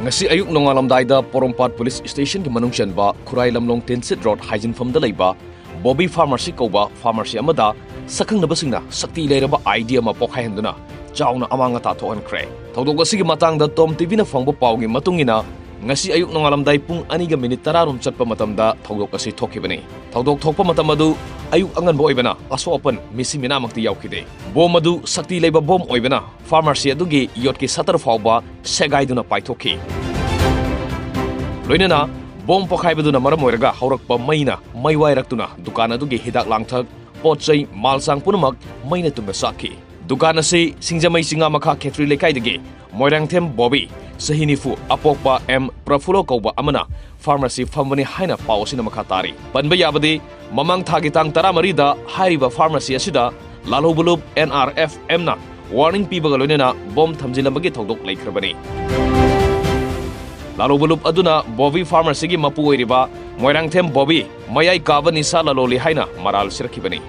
Ngasi ayuk nongalamdaida Porompat Police Station ki manung chanba Khurai lamlong Tensit Road Hygiene da Leiba Bobby Pharmacy kauba pharmacy amada Sakangnaba Singna sakti leiraba idea ma pokhaihanduna chauna amanga ta thohankhre thodok asigi matangda TOMTV na fangba pawgi matungina ngasi ayuk nongalamdai pung 2:10 chatpa matamda thodok asi thokhibani thodok thokpa matam adu ayuk angan boibana asopan misi mina makti yaukide bom adu sakti leiba bom oibana pharmacy adugi yotki satar fawba segaiduna paithokhi loinana bom pokhaibaduna maram oiraga haurakpa maina maiwairaktuna dukan adugi hidak langthak pochai malsang punamak maina tunga sakhi dukan ase singjamai singa makha khetri lekaidagi Nrfm Bobby Sahinifu Apokpa M Prafulo kauba amana pharmacy famani haina pawsina makha tari panba yabadi mamang thagi tang 13 da hairiba pharmacy asida lalobulub Nrfm na warning pibaga loinena bom thamjilambagi thodok leikrabani lalobulub aduna Bobby pharmacy gi mapu oiriba Nrfm Bobby mayai kaba nisa laloli haina maral sirakibani